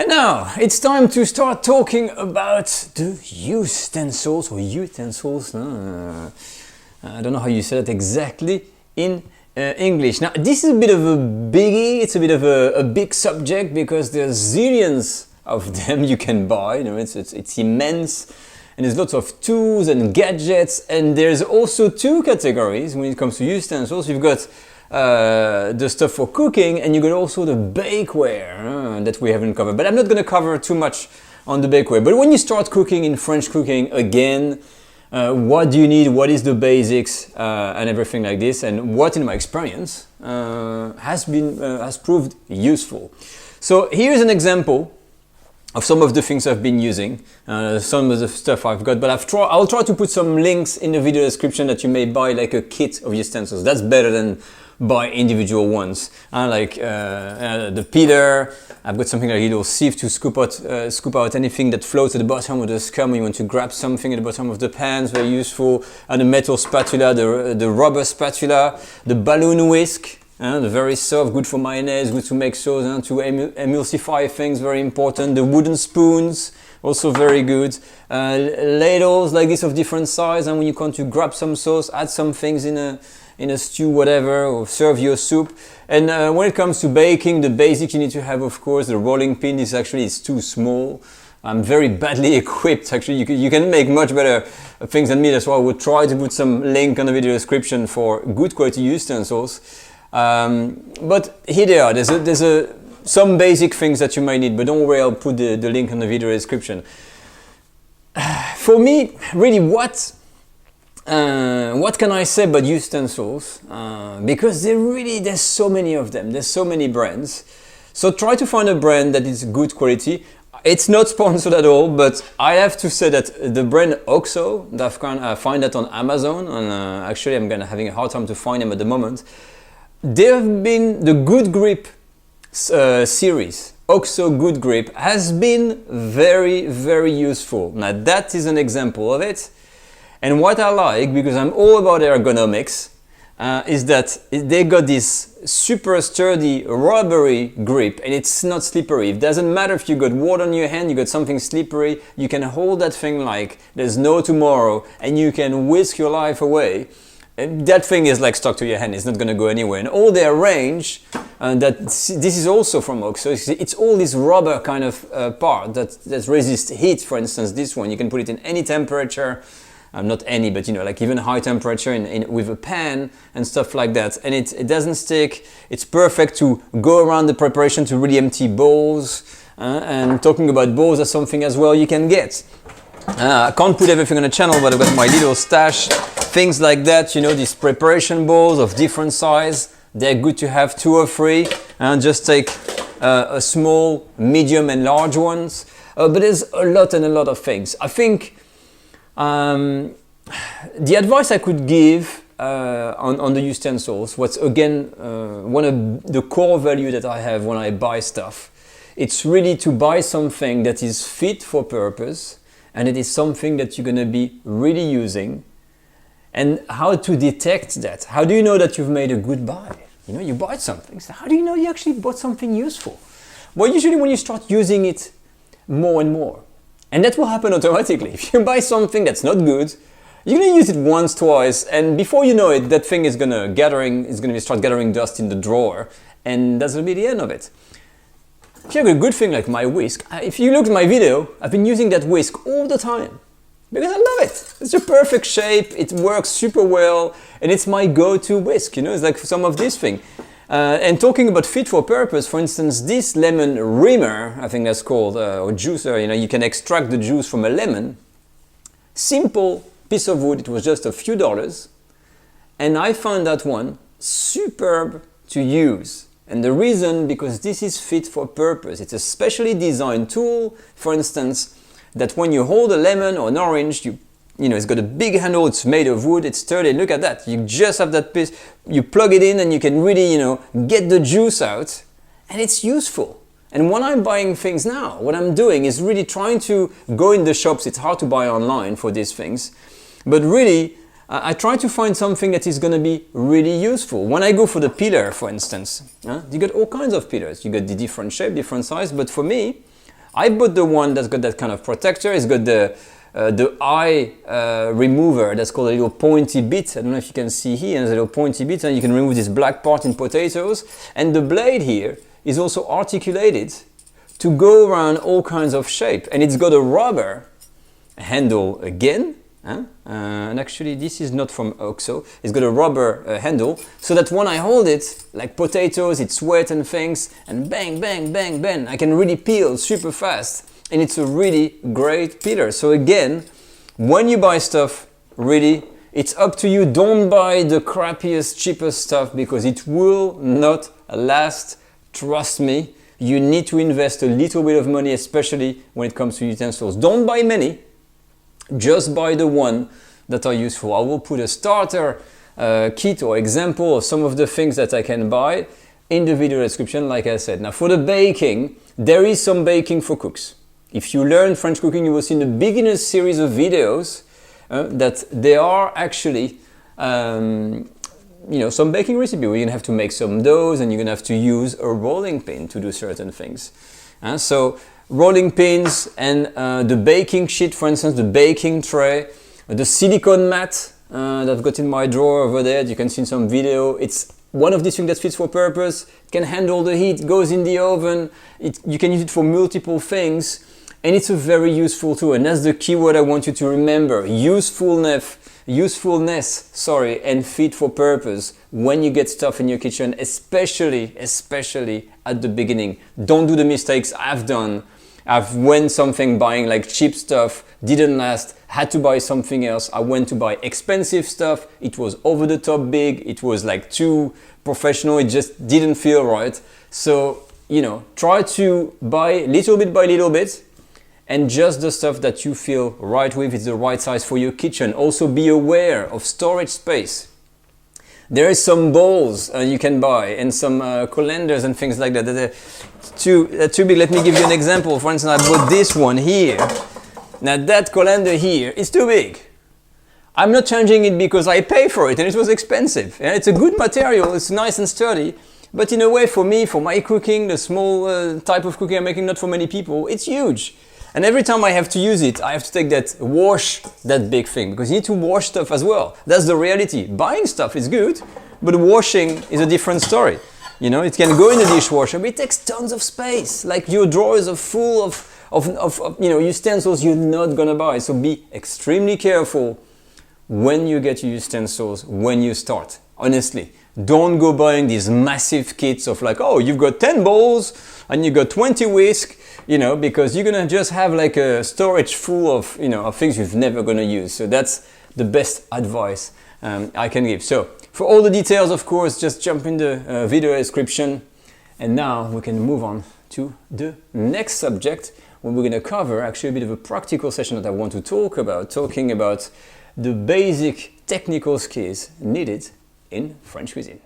And now it's time to start talking about the utensils or utensils. I don't know how you say that exactly in English. Now this is a bit of a biggie, it's a bit of a big subject because there's zillions of them you can buy. You know, it's immense, and there's lots of tools and gadgets, and there's also two categories when it comes to utensils. You've got the stuff for cooking, and you got also the bakeware that we haven't covered. But I'm not going to cover too much on the bakeware. But when you start cooking in French cooking, again, what do you need? What is the basics and everything like this? And what, in my experience, has proved useful. So here's an example of some of the things I've been using, some of the stuff I've got, but I'll try to put some links in the video description that you may buy like a kit of utensils. That's better than buy individual ones. Like the peeler, I've got something like a little sieve to scoop out anything that floats at the bottom of the scum when you want to grab something at the bottom of the pans, very useful. And the metal spatula, the rubber spatula, the balloon whisk, the very soft, good for mayonnaise, good to make sauce, to emulsify things, very important. The wooden spoons, also very good. Ladles like this of different size, and when you want to grab some sauce, add some things in a stew, whatever, or serve your soup. And when it comes to baking, the basic you need to have, of course, the rolling pin. It's too small. I'm very badly equipped. Actually, you can make much better things than me. That's why I would try to put some link on the video description for good quality utensils. But here they are. There's some basic things that you might need, but don't worry, I'll put the link on the video description. For me, really, what can I say about utensils? Because there's so many of them, there's so many brands. So try to find a brand that is good quality. It's not sponsored at all, but I have to say that the brand OXO, I find that on Amazon, and actually I'm having a hard time to find them at the moment. There have been the Good Grip series. OXO Good Grip has been very, very useful. Now that is an example of it. And what I like, because I'm all about ergonomics, is that they got this super sturdy rubbery grip, and it's not slippery. It doesn't matter if you got water on your hand, you got something slippery, you can hold that thing like there's no tomorrow, and you can whisk your life away. That thing is like stuck to your hand, it's not going to go anywhere. And all their range, this is also from OXO, it's all this rubber kind of part that resists heat. For instance, this one, you can put it in any temperature, not any, but like even high temperature with a pan and stuff like that. And it doesn't stick, it's perfect to go around the preparation to really empty bowls. And talking about bowls, that's something as well you can get. I can't put everything on the channel, but I've got my little stash. Things like that, these preparation bowls of different size, they're good to have 2 or 3, and just take a small, medium and large ones. But there's a lot of things. I think the advice I could give on the utensils, what's again one of the core value that I have when I buy stuff, it's really to buy something that is fit for purpose, and it is something that you're going to be really using. And how to detect that? How do you know that you've made a good buy? You bought something, so how do you know you actually bought something useful? Well, usually when you start using it more and more. And that will happen automatically. If you buy something that's not good, you're going to use it once, twice, and before you know it, that thing is going to start gathering dust in the drawer, and that's going to be the end of it. If you have a good thing like my whisk, if you look at my video, I've been using that whisk all the time. Because I love it. It's a perfect shape, it works super well, and it's my go-to whisk, it's like some of this thing. And talking about fit for purpose, for instance, this lemon rimmer, I think that's called, or juicer, you can extract the juice from a lemon. Simple piece of wood, it was just a few dollars. And I found that one superb to use. And the reason, because this is fit for purpose. It's a specially designed tool, for instance, that when you hold a lemon or an orange, it's got a big handle, it's made of wood, it's sturdy. Look at that, you just have that piece, you plug it in and you can really, get the juice out, and it's useful. And when I'm buying things now, what I'm doing is really trying to go in the shops. It's hard to buy online for these things, but really, I try to find something that is going to be really useful. When I go for the peeler, for instance, you got all kinds of peelers. You got the different shape, different size, but for me, I bought the one that's got that kind of protector. It's got the eye remover that's called a little pointy bit. I don't know if you can see here, there's a little pointy bit, and you can remove this black part in potatoes. And the blade here is also articulated to go around all kinds of shape. And it's got a rubber handle again. And actually this is not from OXO. It's got a rubber handle, so that when I hold it, like potatoes, it's wet and things, and bang, bang, bang, bang, I can really peel super fast. And it's a really great peeler. So again, when you buy stuff, really, it's up to you. Don't buy the crappiest, cheapest stuff, because it will not last. Trust me, you need to invest a little bit of money, especially when it comes to utensils. Don't buy many, just buy the one that are useful. I will put a starter kit or example of some of the things that I can buy in the video description, like I said. Now for the baking, there is some baking for cooks. If you learn French cooking, you will see in the beginner's series of videos that there are actually some baking recipe where you're gonna have to make some doughs, and you're gonna have to use a rolling pin to do certain things. So rolling pins and the baking sheet, for instance, the baking tray, the silicone mat that I've got in my drawer over there, you can see in some video. It's one of these things that fits for purpose. It can handle the heat, goes in the oven. You can use it for multiple things, and it's a very useful tool. And that's the key word I want you to remember: usefulness, and fit for purpose when you get stuff in your kitchen, especially at the beginning. Don't do the mistakes I've done. When something buying like cheap stuff didn't last, had to buy something else. I went to buy expensive stuff. It was over the top big. It was like too professional. It just didn't feel right. So, try to buy little bit by little bit, and just the stuff that you feel right with, is the right size for your kitchen. Also be aware of storage space. There is some bowls you can buy, and some colanders and things like that. They're too big. Let me give you an example. For instance, I bought this one here. Now that colander here is too big. I'm not changing it because I pay for it and it was expensive. Yeah, it's a good material, it's nice and sturdy. But in a way, for me, for my cooking, the small type of cooking I'm making, not for many people, it's huge. And every time I have to use it, I have to take wash that big thing, because you need to wash stuff as well. That's the reality. Buying stuff is good, but washing is a different story. It can go in the dishwasher, but it takes tons of space. Like your drawers are full of utensils you're not gonna buy. So be extremely careful when you get your utensils, when you start. Honestly, don't go buying these massive kits of like, oh, you've got 10 bowls and you got 20 whisk, because you're gonna just have like a storage full of, of things you're never gonna use. So that's the best advice I can give. So for all the details, of course, just jump in the video description. And now we can move on to the next subject, where we're gonna cover actually a bit of a practical session that I want to talking about the basic technical skills needed in French cuisine.